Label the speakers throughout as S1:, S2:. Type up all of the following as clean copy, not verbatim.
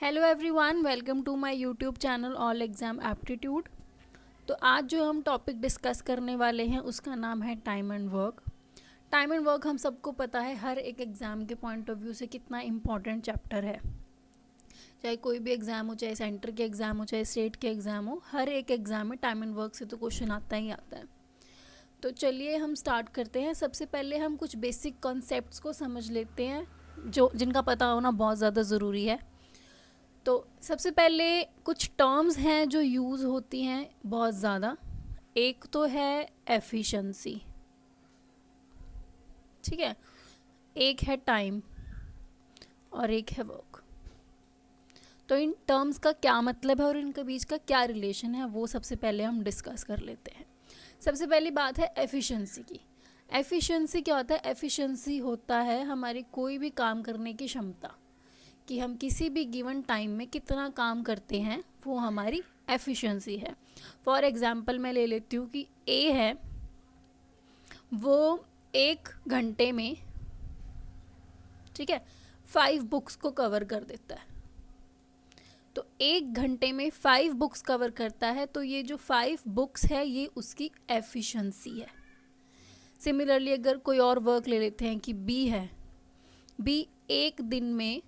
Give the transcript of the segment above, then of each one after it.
S1: Hello everyone, welcome to my YouTube channel all exam aptitude. तो आज जो हम टॉपिक डिस्कस करने वाले हैं उसका नाम है time and work. Time and work हम सबको पता है हर एक एग्ज़ाम के पॉइंट ऑफ व्यू से कितना इम्पॉर्टेंट चैप्टर है। चाहे कोई भी एग्ज़ाम हो, चाहे सेंटर के एग्ज़ाम हो, चाहे स्टेट के एग्ज़ाम हो, हर एक एग्ज़ाम में टाइम एंड वर्क से तो क्वेश्चन आता ही आता है। तो चलिए हम स्टार्ट करते हैं। सबसे पहले हम कुछ बेसिक कॉन्सेप्ट्स को समझ लेते हैं जिनका पता होना बहुत ज़्यादा ज़रूरी है। तो सबसे पहले कुछ टर्म्स हैं जो यूज़ होती हैं बहुत ज़्यादा। एक तो है एफिशिएंसी, ठीक है, एक है टाइम और एक है वर्क। तो इन टर्म्स का क्या मतलब है और इनके बीच का क्या रिलेशन है वो सबसे पहले हम डिस्कस कर लेते हैं। सबसे पहली बात है एफिशिएंसी की। एफिशिएंसी क्या होता है? एफिशिएंसी होता है हमारी कोई भी काम करने की क्षमता, कि हम किसी भी गिवन टाइम में कितना काम करते हैं, वो हमारी एफिशिएंसी है। फॉर एग्जांपल मैं ले लेती हूँ कि ए है, वो 1 घंटे में, ठीक है, 5 बुक्स को कवर कर देता है। तो 1 घंटे में 5 बुक्स कवर करता है, तो ये जो 5 बुक्स है ये उसकी एफिशिएंसी है। सिमिलरली अगर कोई और वर्क ले लेते हैं कि बी है, बी 1 दिन में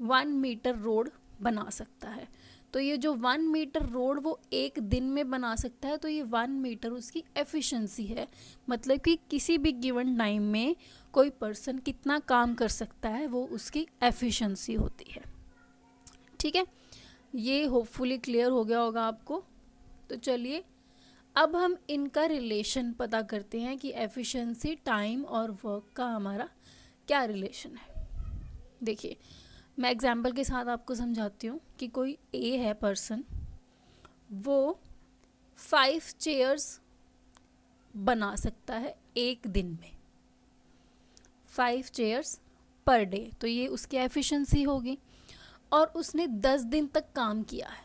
S1: 1 मीटर रोड बना सकता है। तो ये जो 1 मीटर रोड वो 1 दिन में बना सकता है, तो ये 1 मीटर उसकी एफिशिएंसी है। मतलब कि किसी भी गिवन टाइम में कोई पर्सन कितना काम कर सकता है वो उसकी एफिशिएंसी होती है। ठीक है, ये होपफुली क्लियर हो गया होगा आपको। तो चलिए अब हम इनका रिलेशन पता करते हैं कि एफिशिएंसी, टाइम और वर्क का हमारा क्या रिलेशन है। देखिए मैं एग्जाम्पल के साथ आपको समझाती हूँ कि कोई ए है पर्सन, वो 5 चेयर्स बना सकता है 1 दिन में, 5 चेयर्स पर डे, तो ये उसकी एफिशिएंसी होगी। और उसने 10 दिन तक काम किया है।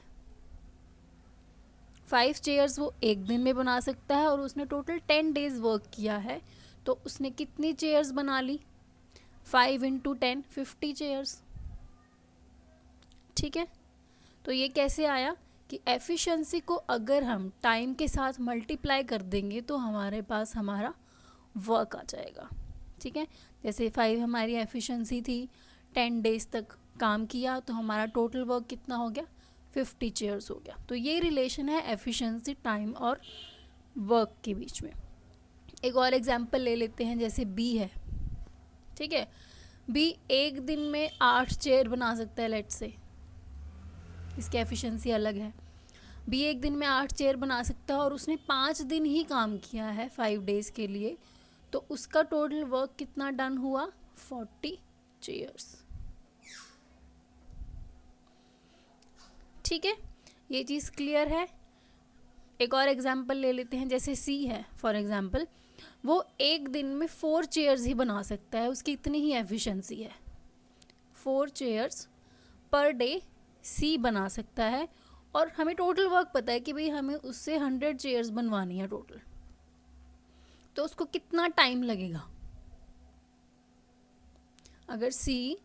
S1: 5 चेयर्स वो 1 दिन में बना सकता है और उसने टोटल 10 डेज वर्क किया है, तो उसने कितनी चेयर्स बना ली? 5 × 10 50 चेयर्स। ठीक है, तो ये कैसे आया कि एफिशिएंसी को अगर हम टाइम के साथ मल्टीप्लाई कर देंगे तो हमारे पास हमारा वर्क आ जाएगा। ठीक है, जैसे 5 हमारी एफिशिएंसी थी, 10 डेज तक काम किया, तो हमारा टोटल वर्क कितना हो गया? 50 चेयर्स हो गया। तो ये रिलेशन है एफिशिएंसी, टाइम और वर्क के बीच में। एक और एग्जांपल ले लेते हैं, जैसे बी है, ठीक है, बी 1 दिन में 8 चेयर बना सकता है, लेट्स से, इसकी एफिशिएंसी अलग है। बी 1 दिन में 8 चेयर बना सकता है और उसने 5 दिन ही काम किया है 5 डेज के लिए, तो उसका टोटल वर्क कितना डन हुआ? 40 चेयर्स। ठीक है, ये चीज़ क्लियर है। एक और एग्जांपल ले लेते हैं, जैसे सी है फॉर एग्जांपल, वो 1 दिन में 4 चेयर्स ही बना सकता है, उसकी इतनी ही एफिशिएंसी है। 4 चेयर्स पर डे सी बना सकता है, और हमें टोटल वर्क पता है कि भाई हमें उससे 100 चेयर्स बनवानी है टोटल, तो उसको कितना टाइम लगेगा? अगर सी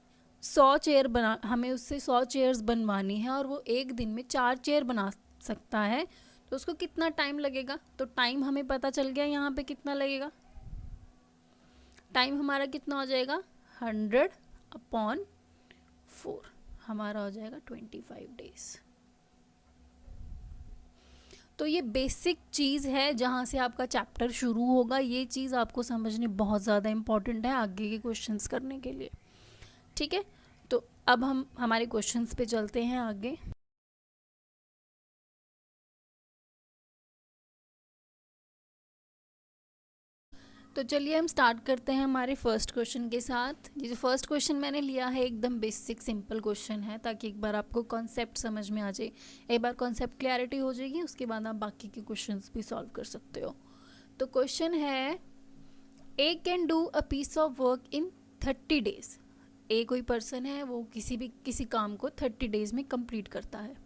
S1: 100 चेयर बना, हमें उससे 100 चेयर्स बनवानी है और वो 1 दिन में 4 चेयर बना सकता है, तो उसको कितना टाइम लगेगा? तो टाइम हमें पता चल गया यहाँ पे कितना लगेगा। टाइम हमारा कितना हो जाएगा? 100/4, हमारा हो जाएगा 25 डेज। तो ये बेसिक चीज़ है जहाँ से आपका चैप्टर शुरू होगा। ये चीज़ आपको समझनी बहुत ज़्यादा इम्पॉर्टेंट है आगे के क्वेश्चंस करने के लिए। ठीक है, तो अब हम हमारे क्वेश्चंस पे चलते हैं आगे। तो चलिए हम स्टार्ट करते हैं हमारे फर्स्ट क्वेश्चन के साथ। ये जो फर्स्ट क्वेश्चन मैंने लिया है एकदम बेसिक सिंपल क्वेश्चन है, ताकि एक बार आपको कॉन्सेप्ट समझ में आ जाए। एक बार कॉन्सेप्ट क्लैरिटी हो जाएगी, उसके बाद आप बाकी के क्वेश्चंस भी सॉल्व कर सकते हो। तो क्वेश्चन है, A can do a piece of work in 30 days. A कोई पर्सन है, वो किसी काम को 30 डेज में कंप्लीट करता है।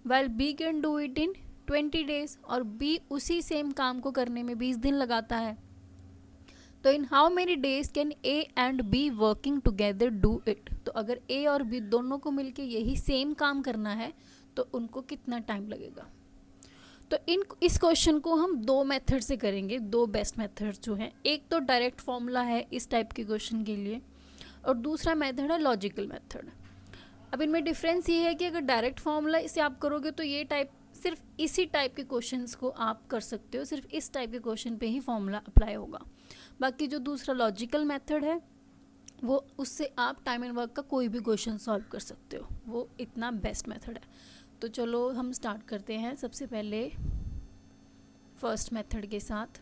S1: Well B can do it in 20 days, और बी उसी सेम काम को करने में 20 दिन लगाता है। तो in how many days can A and B working together do it, तो अगर ए और बी दोनों को मिलके यही सेम काम करना है तो उनको कितना टाइम लगेगा। तो इस क्वेश्चन को हम दो मेथड से करेंगे, दो बेस्ट मेथड जो हैं, एक तो डायरेक्ट फॉर्मूला है इस टाइप के क्वेश्चन के लिए और दूसरा मेथड है लॉजिकल मेथड। अब इनमें डिफरेंस ये है कि अगर डायरेक्ट फॉर्मूला इसे आप करोगे तो ये टाइप सिर्फ इसी टाइप के क्वेश्चंस को आप कर सकते हो, सिर्फ इस टाइप के क्वेश्चन पे ही फॉर्मूला अप्लाई होगा। बाकी जो दूसरा लॉजिकल मेथड है वो उससे आप टाइम एंड वर्क का कोई भी क्वेश्चन सॉल्व कर सकते हो, वो इतना बेस्ट मेथड है। तो चलो हम स्टार्ट करते हैं सबसे पहले फर्स्ट मेथड के साथ।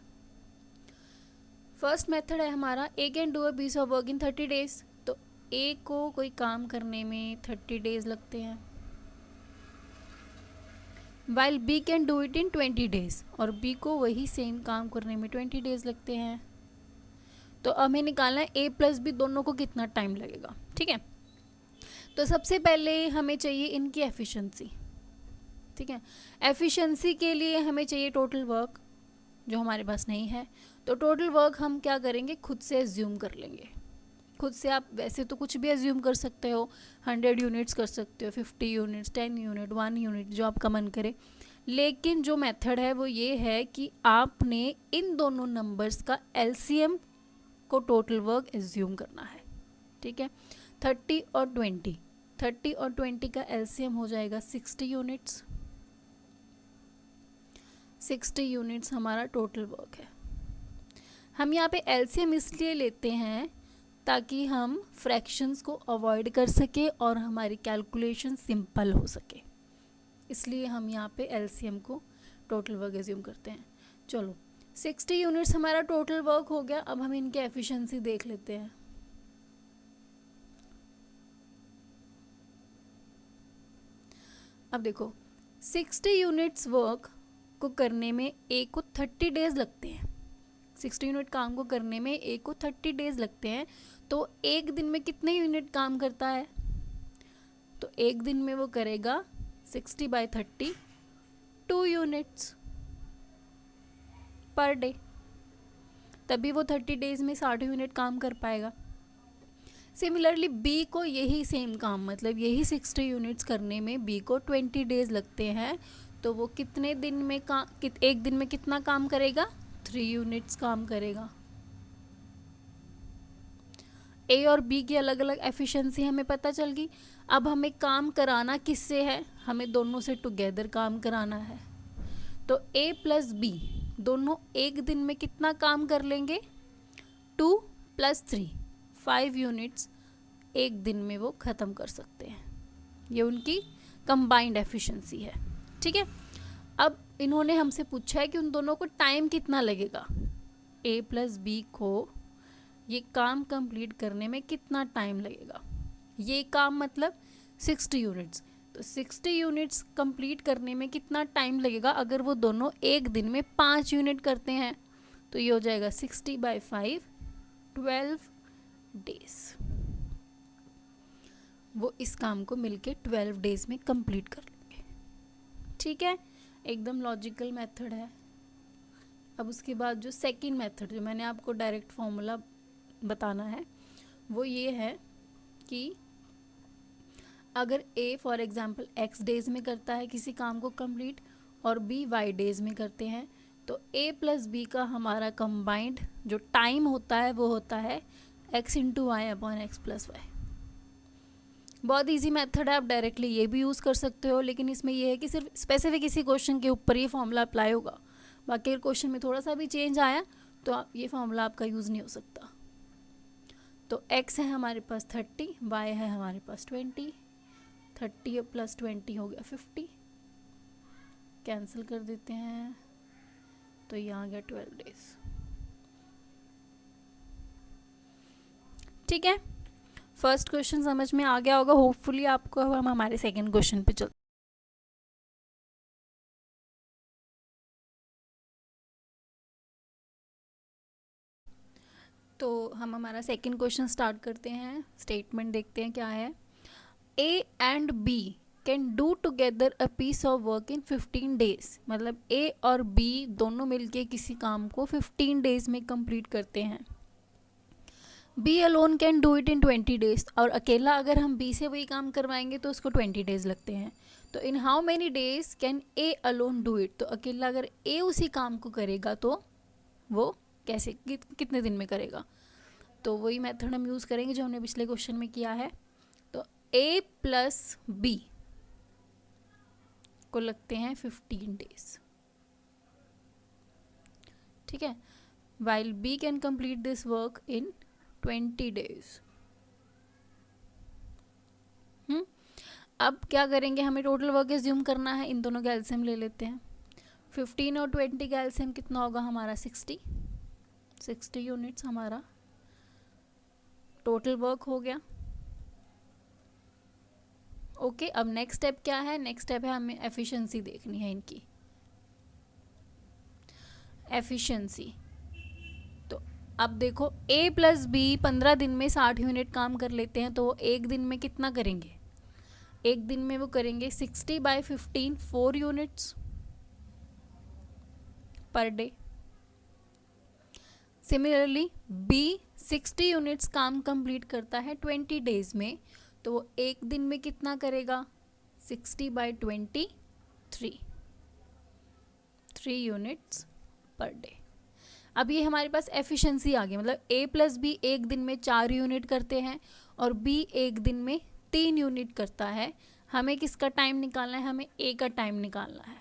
S1: फर्स्ट मेथड है हमारा A can do a piece of work in 30 days. तो ए को कोई काम करने में 30 डेज लगते हैं, while B can do it in 20 days, और बी को वही सेम काम करने में 20 डेज लगते हैं। तो हमें निकालना है ए प्लस बी दोनों को कितना टाइम लगेगा। ठीक है, तो सबसे पहले हमें चाहिए इनकी एफिशिएंसी। ठीक है, एफिशिएंसी के लिए हमें चाहिए टोटल वर्क, जो हमारे पास नहीं है। तो टोटल वर्क हम क्या करेंगे, खुद से एज्यूम कर लेंगे। खुद से आप वैसे तो कुछ भी एज्यूम कर सकते हो, 100 यूनिट्स कर सकते हो, 50 यूनिट्स, 10 यूनिट, 1 यूनिट, जो आपका मन करे। लेकिन जो मेथड है वो ये है कि आपने इन दोनों नंबर्स का एलसीएम को टोटल वर्क एज्यूम करना है। ठीक है, 30 और 20, 30 और 20 का एलसीएम हो जाएगा 60 यूनिट्स। 60 यूनिट्स हमारा टोटल वर्क है। हम यहाँ पे एलसीएम इसलिए लेते हैं ताकि हम फ्रैक्शंस को अवॉइड कर सके और हमारी कैलकुलेशन सिंपल हो सके, इसलिए हम यहाँ पे एलसीएम को टोटल वर्क एज्यूम करते हैं। चलो 60 यूनिट्स हमारा टोटल वर्क हो गया। अब हम इनके एफिशिएंसी देख लेते हैं। अब देखो 60 यूनिट्स वर्क को करने में ए को 30 डेज लगते हैं। 60 यूनिट काम को करने में ए को 30 डेज लगते हैं। तो एक दिन में कितने यूनिट काम करता है, तो एक दिन में वो करेगा 60/30 2 यूनिट्स पर डे, तभी वो 30 डेज में 60 यूनिट काम कर पाएगा। सिमिलरली बी को यही सेम काम, मतलब यही 60 यूनिट्स करने में बी को 20 डेज लगते हैं। तो वो कितने दिन में एक दिन में कितना काम करेगा, 3 यूनिट्स काम करेगा। ए और बी की अलग अलग एफिशिएंसी हमें पता चल गई। अब हमें काम कराना किससे है, हमें दोनों से टुगेदर काम कराना है। तो ए प्लस बी दोनों एक दिन में कितना काम कर लेंगे, 2 + 3 5 यूनिट्स एक दिन में वो ख़त्म कर सकते हैं। ये उनकी कंबाइंड एफिशिएंसी है। ठीक है, अब इन्होंने हमसे पूछा है कि उन दोनों को टाइम कितना लगेगा, ए प्लस बी को ये काम कंप्लीट करने में कितना टाइम लगेगा। ये काम मतलब 60 यूनिट्स, तो 60 यूनिट्स कंप्लीट करने में कितना टाइम लगेगा। अगर वो दोनों एक दिन में 5 यूनिट करते हैं तो ये हो जाएगा 60/5 12 डेज। वो इस काम को मिलके 12 डेज में कंप्लीट कर लेंगे। ठीक है, एकदम लॉजिकल मेथड है। अब उसके बाद जो सेकंड मेथड, जो मैंने आपको डायरेक्ट फॉर्मूला बताना है, वो ये है कि अगर A for example x days में करता है किसी काम को कंप्लीट और b y डेज में करते हैं, तो a प्लस b का हमारा कंबाइंड जो टाइम होता है वो होता है x × y/x + y। बहुत इजी मेथड है, आप डायरेक्टली ये भी यूज़ कर सकते हो, लेकिन इसमें ये है कि सिर्फ स्पेसिफिक इसी क्वेश्चन के ऊपर ये फॉर्मूला अप्लाई होगा। बाकी अगर क्वेश्चन में थोड़ा सा भी चेंज आया तो ये फॉर्मूला आपका यूज़ नहीं हो सकता। तो x है हमारे पास 30, y है हमारे पास 20, 30 + 20 हो गया 50, कैंसिल कर देते हैं तो यहाँ आ गया 12 डेज। ठीक है, फर्स्ट क्वेश्चन समझ में आ गया होगा होपफुली आपको। अब हम हमारे सेकंड क्वेश्चन पे चलते। तो हम हमारा सेकंड क्वेश्चन स्टार्ट करते हैं। स्टेटमेंट देखते हैं क्या है। A and B can do together a piece of work in 15 days, मतलब ए और बी दोनों मिलके किसी काम को 15 डेज में कंप्लीट करते हैं। B alone can do it in 20 days, और अकेला अगर हम बी से वही काम करवाएंगे तो उसको 20 डेज लगते हैं। तो in how many days can A alone do it, तो अकेला अगर ए उसी काम को करेगा तो वो कैसे कितने दिन में करेगा। तो वही मेथड हम यूज़ करेंगे जो हमने पिछले क्वेश्चन में किया है। तो ए प्लस बी को लगते हैं 15 डेज, ठीक है, while B can complete this work in 20 days। अब क्या करेंगे, हमें टोटल वर्क एज्यूम करना है, इन दोनों का एलसीएम ले लेते हैं। 15 और 20 का एलसीएम कितना होगा हमारा 60 यूनिट्स हमारा टोटल वर्क हो गया। ओके, अब नेक्स्ट स्टेप क्या है, नेक्स्ट स्टेप है हमें एफिशिएंसी देखनी है इनकी। एफिशिएंसी, अब देखो A प्लस बी 15 दिन में 60 यूनिट काम कर लेते हैं, तो वो एक दिन में कितना करेंगे, एक दिन में वो करेंगे 60/15 4 units per day. Similarly B 60 units काम कंप्लीट करता है 20 डेज में, तो वो एक दिन में कितना करेगा 60/23 3 यूनिट्स पर डे। अब ये हमारे पास एफिशिएंसी आ गई, मतलब A प्लस बी एक दिन में 4 यूनिट करते हैं और B एक दिन में 3 यूनिट करता है। हमें किसका टाइम निकालना है, हमें A का टाइम निकालना है,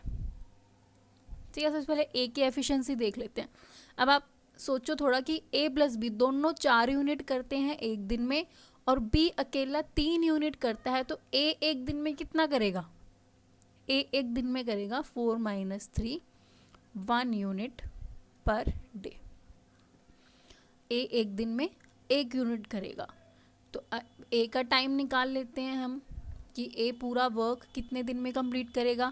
S1: ठीक है। सबसे पहले A की एफिशिएंसी देख लेते हैं। अब आप सोचो थोड़ा कि A प्लस बी दोनों 4 यूनिट करते हैं एक दिन में और B अकेला 3 यूनिट करता है, तो A एक दिन में कितना करेगा, A एक दिन में करेगा 4 - 3 1 यूनिट पर डे। ए एक दिन में 1 यूनिट करेगा, तो ए का टाइम निकाल लेते हैं हम कि ए पूरा वर्क कितने दिन में कंप्लीट करेगा,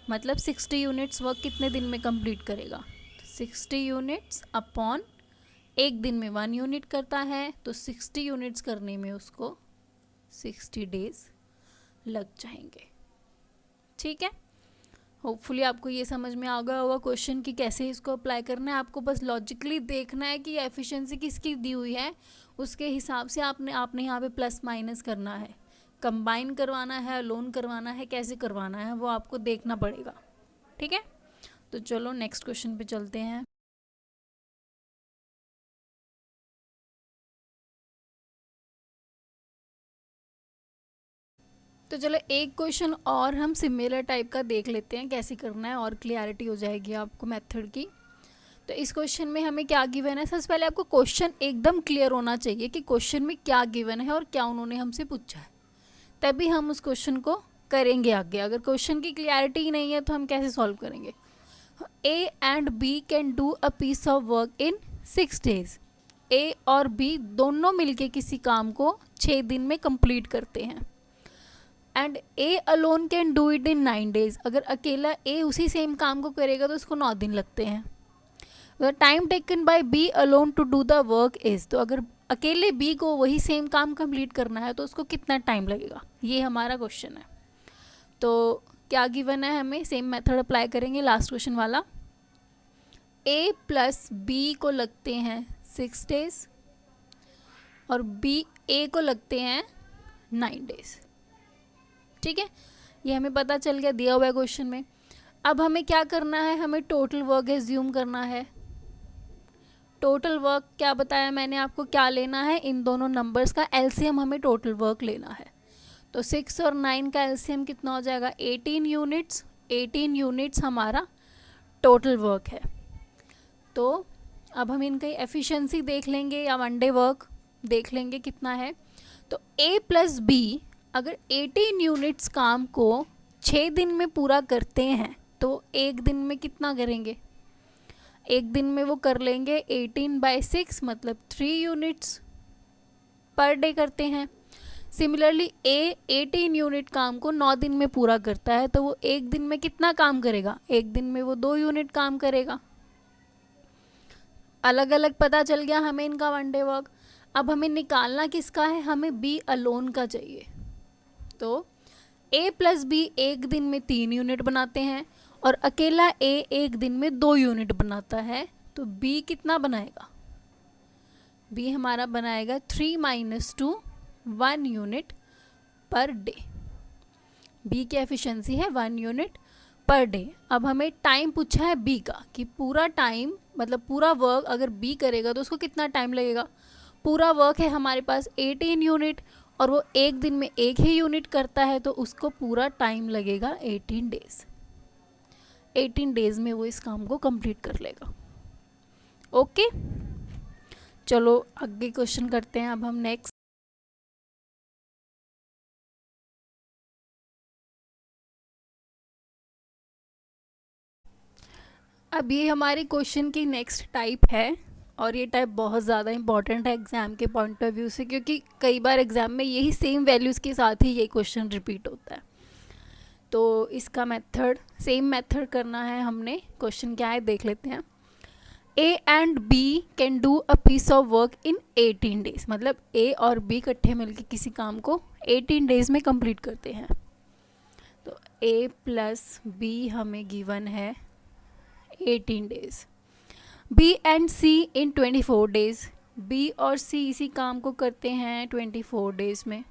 S1: मतलब 60 यूनिट्स वर्क कितने दिन में कंप्लीट करेगा। 60 यूनिट्स अपॉन एक दिन में 1 यूनिट करता है, तो 60 यूनिट्स करने में उसको 60 डेज लग जाएंगे, ठीक है। होपफुली आपको ये समझ में आ गया होगा क्वेश्चन कि कैसे इसको अप्लाई करना है। आपको बस लॉजिकली देखना है कि एफिशिएंसी किसकी दी हुई है, उसके हिसाब से आपने यहाँ पे प्लस माइनस करना है, कंबाइन करवाना है, लोन करवाना है, कैसे करवाना है वो आपको देखना पड़ेगा, ठीक है। तो चलो नेक्स्ट क्वेश्चन पे चलते हैं। तो चलो एक क्वेश्चन और हम सिमिलर टाइप का देख लेते हैं कैसे करना है, और क्लियरिटी हो जाएगी आपको मेथड की। तो इस क्वेश्चन में हमें क्या गिवन है, सबसे पहले आपको क्वेश्चन एकदम क्लियर होना चाहिए कि क्वेश्चन में क्या गिवन है और क्या उन्होंने हमसे पूछा है, तभी हम उस क्वेश्चन को करेंगे आगे। अगर क्वेश्चन की क्लियरिटी ही नहीं है तो हम कैसे सॉल्व करेंगे। A and B can do a piece of work in 6 days. A और B दोनों मिलके किसी काम को 6 दिन में कंप्लीट करते हैं। And A alone can do it in 9 days. अगर अकेला A उसी सेम काम को करेगा तो उसको 9 दिन लगते हैं। The time taken by B alone to do the work is, तो अगर अकेले B को वही सेम काम कंप्लीट करना है तो उसको कितना टाइम लगेगा, ये हमारा क्वेश्चन है। तो क्या गिवन है, हमें सेम मेथड अप्लाई करेंगे लास्ट क्वेश्चन वाला। A प्लस B को लगते हैं 6 डेज और B A को लगते हैं 9 डेज, ठीक है। ये हमें पता चल गया दिया हुआ है क्वेश्चन में। अब हमें क्या करना है, हमें टोटल वर्क एज्यूम करना है। टोटल वर्क क्या बताया मैंने आपको, क्या लेना है, इन दोनों नंबर्स का एलसीएम हमें टोटल वर्क लेना है। तो 6 और 9 का एलसीएम कितना हो जाएगा 18 यूनिट्स। 18 यूनिट्स हमारा टोटल वर्क है। तो अब हम इनकी एफिशिएंसी देख लेंगे या वन डे वर्क देख लेंगे कितना है। तो A प्लस B अगर 18 यूनिट्स काम को 6 दिन में पूरा करते हैं तो एक दिन में कितना करेंगे, एक दिन में वो कर लेंगे 18/6 मतलब 3 यूनिट्स पर डे करते हैं। सिमिलरली A 18 यूनिट काम को 9 दिन में पूरा करता है, तो वो एक दिन में कितना काम करेगा, एक दिन में वो 2 यूनिट काम करेगा। अलग अलग पता चल गया हमें इनका वन डे वर्क। अब हमें निकालना किसका है, हमें B अलोन का चाहिए। तो A प्लस B एक दिन में 3 यूनिट बनाते हैं और अकेला A एक दिन में 2 यूनिट बनाता है, तो B कितना बनाएगा, बी हमारा बनाएगा 3 - 2 1 यूनिट पर डे। बी की एफिशिएंसी है 1 यूनिट पर डे। अब हमें टाइम पूछा है बी का कि पूरा टाइम मतलब पूरा वर्क अगर बी करेगा तो उसको कितना टाइम लगेगा। पूरा वर्क है हमारे पास 18 यूनिट और वो एक दिन में एक ही यूनिट करता है तो उसको पूरा टाइम लगेगा 18 डेज। 18 डेज में वो इस काम को कंप्लीट कर लेगा। ओके, चलो आगे क्वेश्चन करते हैं अब हम नेक्स्ट। अब ये हमारी क्वेश्चन की नेक्स्ट टाइप है और ये टाइप बहुत ज़्यादा इंपॉर्टेंट है एग्ज़ाम के पॉइंट ऑफ व्यू से, क्योंकि कई बार एग्ज़ाम में यही सेम वैल्यूज़ के साथ ही ये क्वेश्चन रिपीट होता है। तो इसका मेथड सेम मेथड करना है हमने। क्वेश्चन क्या है देख लेते हैं। A and B can do a piece of work in 18 days. मतलब ए और बी इकट्ठे मिलकर किसी काम को 18 डेज में कंप्लीट करते हैं। तो ए प्लस बी हमें गिवन है 18 days. B and C in 24 days. B और सी इसी काम को करते हैं 24 डेज में।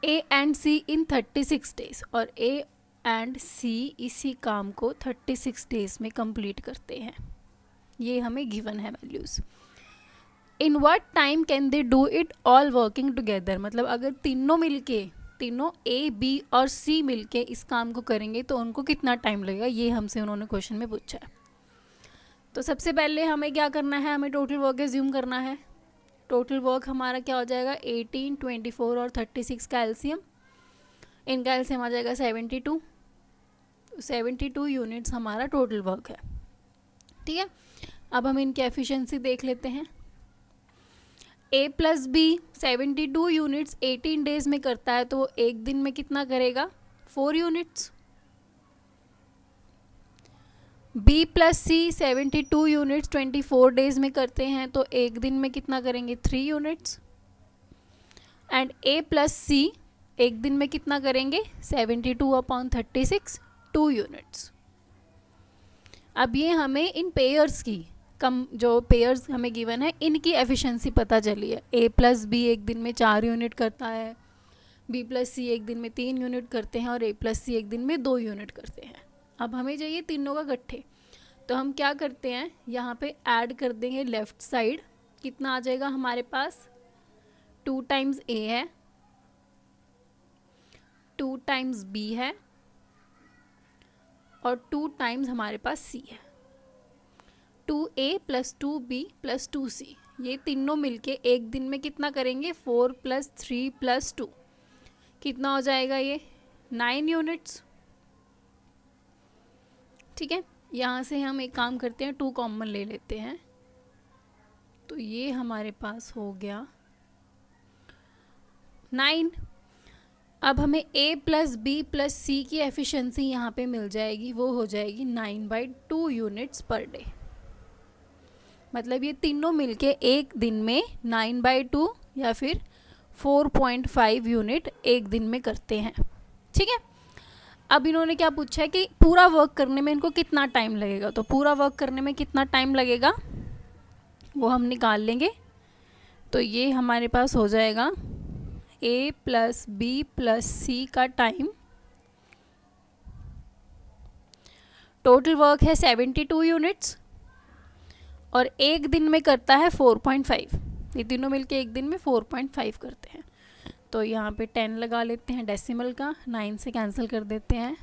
S1: A and C in 36 days और ए एंड सी इसी काम को 36 डेज में कंप्लीट करते हैं। ये हमें गिवन है values. In what time can they do it all working together. मतलब अगर तीनों मिलके तीनों ए बी और सी मिलके इस काम को करेंगे तो उनको कितना टाइम लगेगा, ये हमसे उन्होंने क्वेश्चन में पूछा है। तो सबसे पहले हमें क्या करना है, हमें टोटल वर्क एज्यूम करना है। टोटल वर्क हमारा क्या हो जाएगा 18, 24 और 36 का एलसीएम। इनका एलसीएम आ जाएगा 72। 72 यूनिट्स हमारा टोटल वर्क है। ठीक है, अब हम इनकी एफिशिएंसी देख लेते हैं। ए प्लस बी 72 यूनिट्स 18 डेज में करता है तो वो एक दिन में कितना करेगा 4 यूनिट्स। बी प्लस सी 72 यूनिट्स 24 डेज में करते हैं तो एक दिन में कितना करेंगे 3 यूनिट्स। एंड ए प्लस सी एक दिन में कितना करेंगे 72/36 2 यूनिट्स। अब ये हमें इन पेयर्स की कम जो पेयर्स हमें गिवन है इनकी एफिशिएंसी पता चली है। ए प्लस बी एक दिन में 4 यूनिट करता है, बी प्लस सी एक दिन में 3 यूनिट करते हैं और ए प्लस सी एक दिन में 2 यूनिट करते हैं। अब हमें चाहिए तीनों का इकट्ठे, तो हम क्या करते हैं यहाँ पे ऐड कर देंगे लेफ़्ट साइड। कितना आ जाएगा हमारे पास 2 टाइम्स ए है, 2 टाइम्स बी है और 2 टाइम्स हमारे पास सी है। 2a + 2b + 2c ये तीनों मिलके एक दिन में कितना करेंगे 4 + 3 + 2 कितना हो जाएगा ये 9 यूनिट्स। ठीक है, यहाँ से हम एक काम करते हैं 2 कॉमन ले लेते हैं तो ये हमारे पास हो गया 9। अब हमें a + b + c की एफिशिएंसी यहाँ पे मिल जाएगी, वो हो जाएगी 9/2 यूनिट्स पर डे। मतलब ये तीनों मिलके एक दिन में 9/2 या फिर 4.5 यूनिट एक दिन में करते हैं। ठीक है, अब इन्होंने क्या पूछा है कि पूरा वर्क करने में इनको कितना टाइम लगेगा। तो पूरा वर्क करने में कितना टाइम लगेगा वो हम निकाल लेंगे। तो ये हमारे पास हो जाएगा a + b + c का टाइम। टोटल वर्क है 72 यूनिट्स और एक दिन में करता है 4.5। ये तीनों मिलके एक दिन में 4.5 करते हैं। तो यहाँ पे 10 लगा लेते हैं डेसिमल का, 9 से कैंसिल कर देते हैं,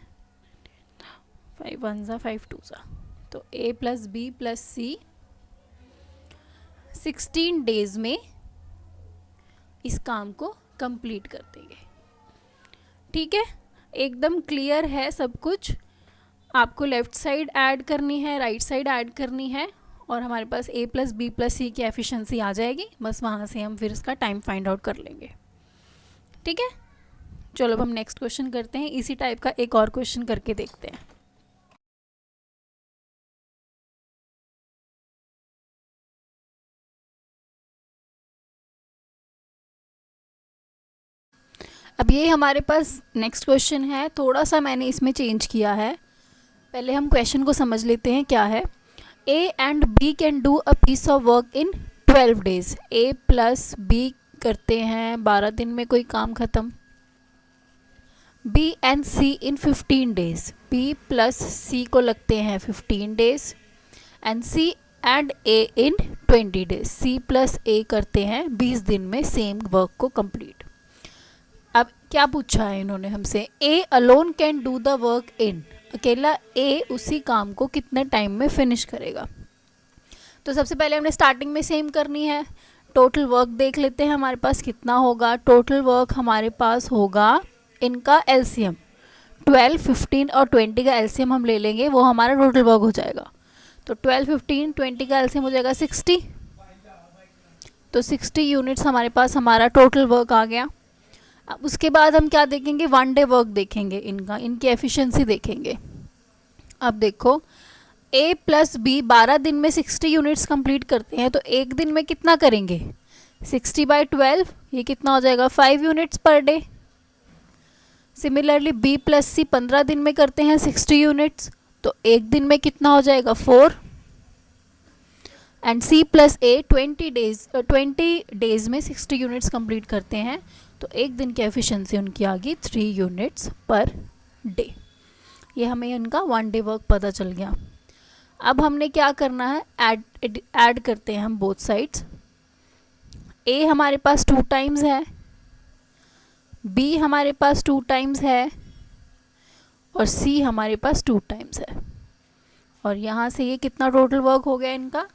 S1: 5 1 ज़ा 5 2 ज़ा। तो a + b + c 16 डेज में इस काम को कंप्लीट कर देंगे। ठीक है, एकदम क्लियर है सब कुछ। आपको लेफ़्ट साइड ऐड करनी है, राइट साइड ऐड करनी है और हमारे पास a + b + c की एफिशिएंसी आ जाएगी। बस वहाँ से हम फिर इसका टाइम फाइंड आउट कर लेंगे। ठीक है, चलो अब हम नेक्स्ट क्वेश्चन करते हैं। इसी टाइप का एक और क्वेश्चन करके देखते हैं। अब ये हमारे पास नेक्स्ट क्वेश्चन है। थोड़ा सा मैंने इसमें चेंज किया है। पहले हम क्वेश्चन को समझ लेते हैं क्या है। A and B can do a piece of work in 12 days. A plus B करते हैं 12 दिन में कोई काम ख़त्म. B and C in 15 days. B plus C को लगते हैं 15 days and C and A in 20 days. C plus A करते हैं 20 दिन में सेम वर्क को कंप्लीट. अब क्या पूछा है इन्होंने हमसे, A alone can do the work in, अकेला A उसी काम को कितने टाइम में फिनिश करेगा. तो सबसे पहले हमने स्टार्टिंग में सेम करनी है. टोटल वर्क देख लेते हैं हमारे पास कितना होगा. टोटल वर्क हमारे पास होगा, इनका एलसीएम 12, 15 और 20 का एलसीएम हम ले लेंगे, वो हमारा टोटल वर्क हो जाएगा. तो 12, 15, 20 का एलसीएम हो जाएगा 60. तो 60 यूनिट्स हमारे पास हमारा टोटल वर्क आ गया. अब उसके बाद हम क्या देखेंगे, 1 डे वर्क देखेंगे, इनकी एफिशिएंसी देखेंगे. अब देखो A प्लस B 12 दिन में 60 यूनिट्स कंप्लीट करते हैं, तो एक दिन में कितना करेंगे, 60/12, ये कितना हो जाएगा 5 units per day. Similarly B plus C 15 दिन में करते हैं 60 यूनिट्स, तो एक दिन में कितना हो जाएगा 4. And C plus A 20 days में 60 यूनिट्स कंप्लीट करते हैं, तो एक दिन की एफिशिएंसी उनकी आ गई 3 यूनिट्स पर डे. ये हमें इनका 1 डे वर्क पता चल गया. अब हमने क्या करना है, ऐड करते हैं हम बोथ साइड्स. A हमारे पास 2 टाइम्स है, B हमारे पास 2 टाइम्स है और C हमारे पास 2 टाइम्स है. और यहाँ से ये कितना टोटल वर्क हो गया इनका,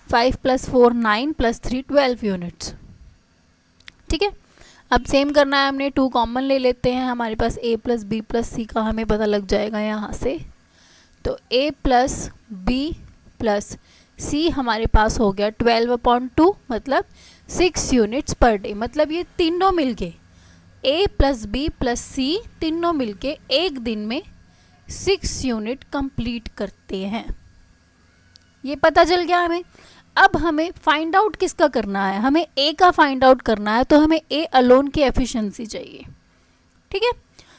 S1: 5 + 4 9 + 3 12 यूनिट्स. ठीक है. अब सेम करना है हमने, 2 कॉमन ले लेते हैं. हमारे पास A plus B plus C का हमें पता लग जाएगा यहाँ से. तो A plus B plus C हमारे पास हो गया 12/2, मतलब 6 यूनिट्स पर डे. मतलब ये तीनों मिलके, A plus B plus C तीनों मिलके एक दिन में 6 यूनिट कंप्लीट करते हैं. ये पता चल गया हमें. अब हमें फाइंड आउट किसका करना है, हमें A का फाइंड आउट करना है. तो हमें A अलोन की एफिशिएंसी चाहिए. ठीक है.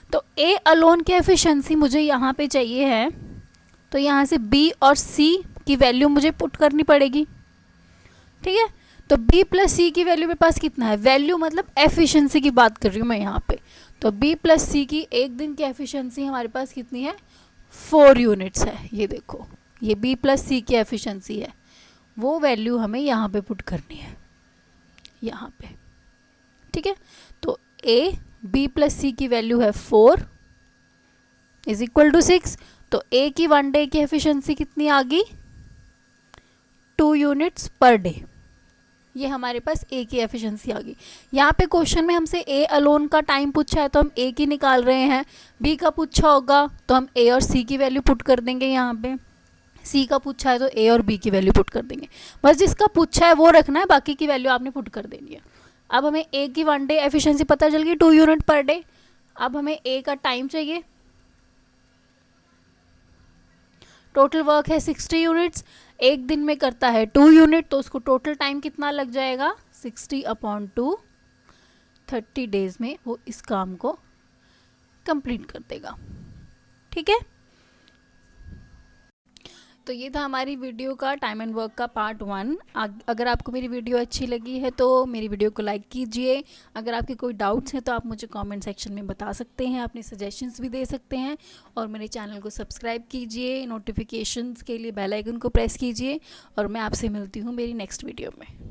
S1: तो A अलोन की एफिशिएंसी मुझे यहाँ पे चाहिए है, तो यहाँ से B और C की वैल्यू मुझे पुट करनी पड़ेगी. ठीक है. तो B प्लस C की वैल्यू मेरे पास कितना है, वैल्यू मतलब एफिशिएंसी की बात कर रही हूँ मैं यहाँ पे. तो B प्लस C की एक दिन की एफिशिएंसी हमारे पास कितनी है, 4 यूनिट्स है. ये देखो, ये B प्लस C की एफिशिएंसी है, वो वैल्यू हमें यहाँ पे पुट करनी है, यहाँ पे. ठीक है. तो A B प्लस C की वैल्यू है 4 = 6. तो A की 1 डे की एफिशिएंसी कितनी आ गई, 2 यूनिट्स पर डे. ये हमारे पास A की एफिशिएंसी आ गई. यहाँ पे क्वेश्चन में हमसे A अलोन का टाइम पूछा है, तो हम A की निकाल रहे हैं. B का पूछा होगा तो हम A और C की वैल्यू पुट कर देंगे यहाँ पे. C का पूछा है तो A और B की वैल्यू पुट कर देंगे. बस जिसका पूछा है वो रखना है, बाकी की वैल्यू आपने पुट कर देनी है. अब हमें A की 1 डे एफिशिएंसी पता चल गई, 2 यूनिट पर डे. अब हमें A का टाइम चाहिए. टोटल वर्क है 60 यूनिट्स, एक दिन में करता है 2 यूनिट, तो उसको टोटल टाइम कितना लग जाएगा, 60/2, 30 डेज में वो इस काम को कंप्लीट कर देगा. ठीक है. तो ये था हमारी वीडियो का टाइम एंड वर्क का पार्ट 1. अगर आपको मेरी वीडियो अच्छी लगी है तो मेरी वीडियो को लाइक कीजिए. अगर आपके कोई डाउट्स हैं तो आप मुझे कमेंट सेक्शन में बता सकते हैं, अपने सजेशंस भी दे सकते हैं. और मेरे चैनल को सब्सक्राइब कीजिए, नोटिफिकेशंस के लिए बेल आइकन को प्रेस कीजिए. और मैं आपसे मिलती हूँ मेरी नेक्स्ट वीडियो में.